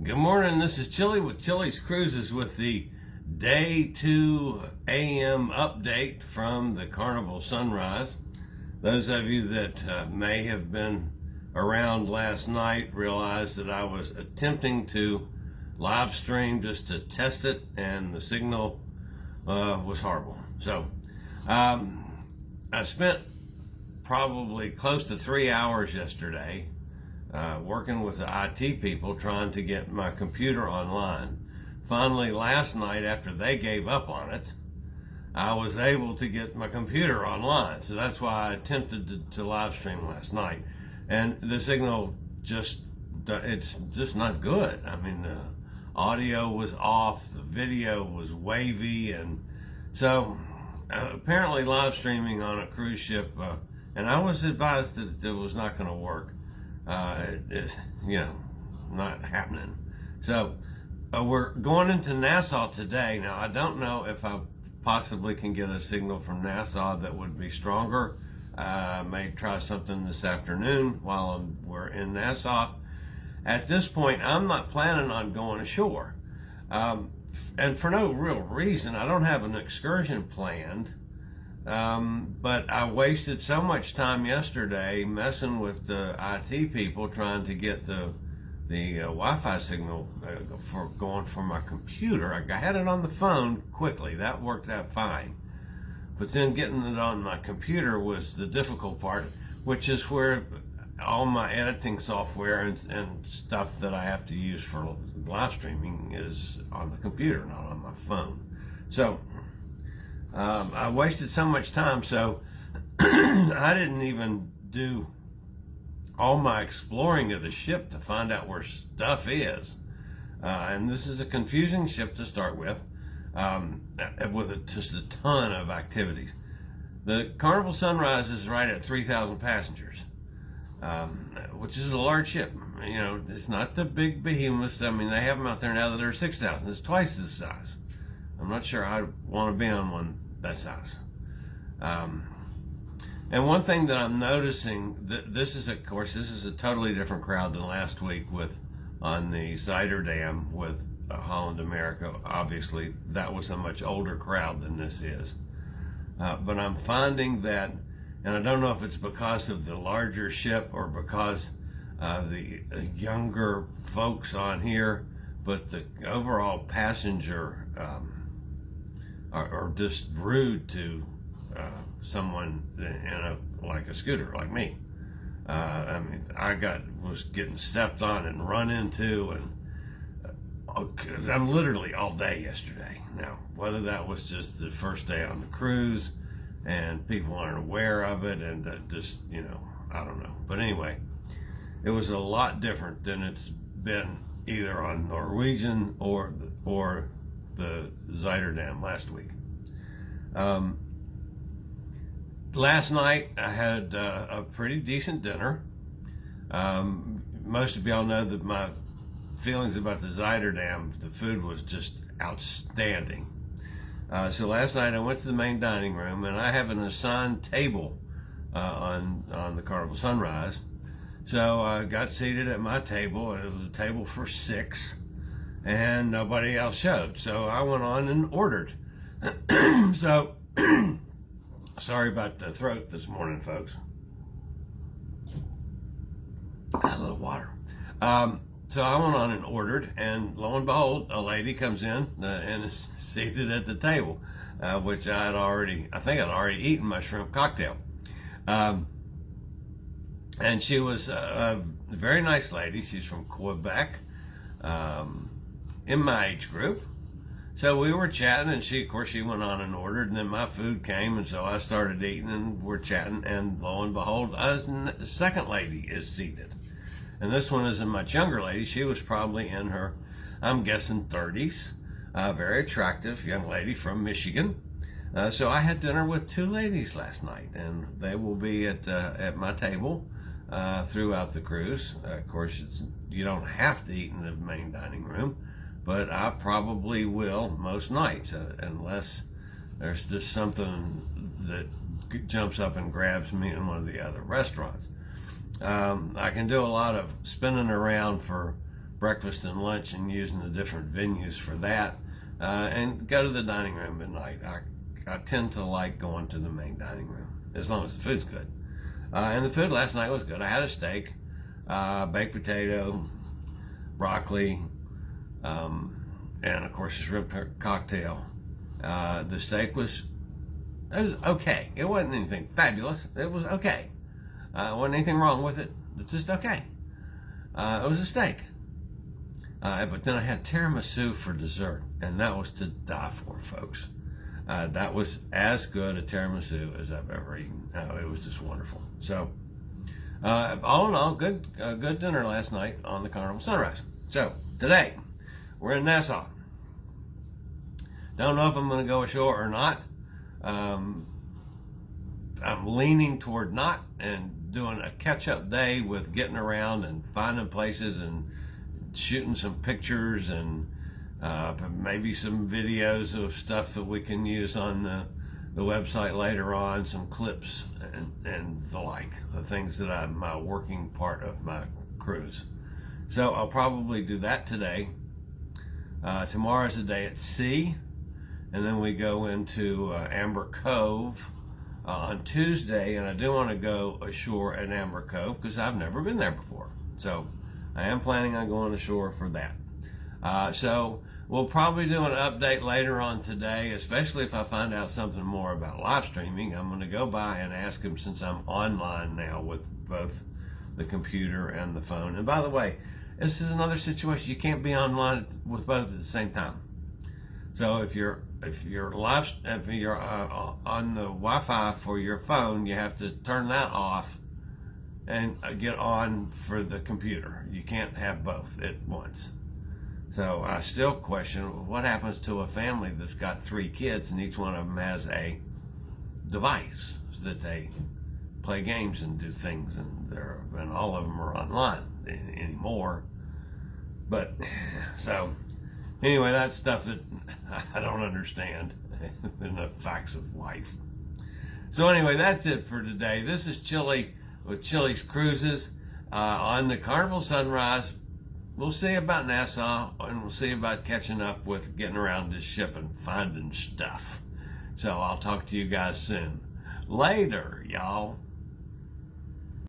Good morning, this is Chillie with Chillie's Cruises with the Day 2 AM update from the Carnival Sunrise. Those of you that may have been around last night realize that I was attempting to live stream just to test it, and the signal was horrible. So I spent probably close to 3 hours yesterday working with the IT people trying to get my computer online. Finally, last night, after they gave up on it, I was able to get my computer online. So that's why I attempted to live stream last night. And the signal it's just not good. I mean, the audio was off, the video was wavy, and so apparently live streaming on a cruise ship, and I was advised that it was not going to work. It's not happening. So we're going into Nassau today. Now, I don't know if I possibly can get a signal from Nassau that would be stronger. I may try something this afternoon while we're in Nassau. At this point, I'm not planning on going ashore, and for no real reason. I don't have an excursion planned. But I wasted so much time yesterday messing with the IT people trying to get the Wi-Fi signal going for my computer. I had it on the phone quickly. That worked out fine. But then getting it on my computer was the difficult part, which is where all my editing software and stuff that I have to use for live streaming is on the computer, not on my phone. So I wasted so much time, so I didn't even do all my exploring of the ship to find out where stuff is. And this is a confusing ship to start with just a ton of activities. The Carnival Sunrise is right at 3,000 passengers, which is a large ship. You know, it's not the big behemoths. I mean, they have them out there now that are 6,000. It's twice the size. I'm not sure I want to be on one that size. And one thing that I'm noticing, this is a totally different crowd than last week on the Zuiderdam with Holland America. Obviously, that was a much older crowd than this is. But I'm finding that, and I don't know if it's because of the larger ship or because the younger folks on here, but the overall passenger are just rude to someone in a scooter like me. I mean, was getting stepped on and run into, and because I'm literally all day yesterday. Now, whether that was just the first day on the cruise and people aren't aware of it, and I don't know. But anyway, it was a lot different than it's been either on Norwegian or the Zuiderdam last week. Last night I had a pretty decent dinner. Most of y'all know that my feelings about the Zuiderdam, the food was just outstanding. So last night I went to the main dining room, and I have an assigned table on the Carnival Sunrise. So I got seated at my table, and it was a table for 6, and nobody else showed. So I went on and ordered. So, sorry about the throat this morning, folks. A little water. So I went on and ordered, and lo and behold, a lady comes in and is seated at the table, which I think I'd already eaten my shrimp cocktail. And she was a very nice lady. She's from Quebec, in my age group. So we were chatting, and she went on and ordered, and then my food came, and so I started eating, and we're chatting, and lo and behold, the second lady is seated. And this one is a much younger lady. She was probably in her, I'm guessing, 30s. Very attractive young lady from Michigan. So I had dinner with 2 ladies last night, and they will be at my table throughout the cruise. Of course, you don't have to eat in the main dining room, but I probably will most nights, unless there's just something that jumps up and grabs me in one of the other restaurants. I can do a lot of spinning around for breakfast and lunch and using the different venues for that, and go to the dining room at night. I tend to like going to the main dining room as long as the food's good. And the food last night was good. I had a steak, baked potato, broccoli, and of course a shrimp cocktail. The steak was okay. It wasn't anything fabulous. It was okay. Wasn't anything wrong with it. It's just okay. It was a steak. But then I had tiramisu for dessert, and that was to die for, folks. That was as good a tiramisu as I've ever eaten. It was just wonderful. So, all in all, good dinner last night on the Carnival Sunrise. So, today, we're in Nassau. Don't know if I'm going to go ashore or not. I'm leaning toward not, and doing a catch-up day with getting around and finding places and shooting some pictures and maybe some videos of stuff that we can use on the website later on, some clips and the like, the things that my working part of my cruise. So I'll probably do that today. Tomorrow's a day at sea, and then we go into Amber Cove on Tuesday, and I do want to go ashore at Amber Cove because I've never been there before. So I am planning on going ashore for that. So we'll probably do an update later on today, especially if I find out something more about live streaming. I'm going to go by and ask him, since I'm online now with both the computer and the phone. And by the way, this is another situation. You can't be online with both at the same time. So if you're on the Wi-Fi for your phone, you have to turn that off and get on for the computer. You can't have both at once. So I still question what happens to a family that's got 3 kids and each one of them has a device that they play games and do things, and all of them are online anymore. But so anyway, that's stuff that I don't understand in the facts of life. So anyway, that's it for today. This is Chillie with Chillie's Cruises on the Carnival Sunrise. We'll see about Nassau, and we'll see about catching up with getting around this ship and finding stuff. So I'll talk to you guys soon. Later, y'all.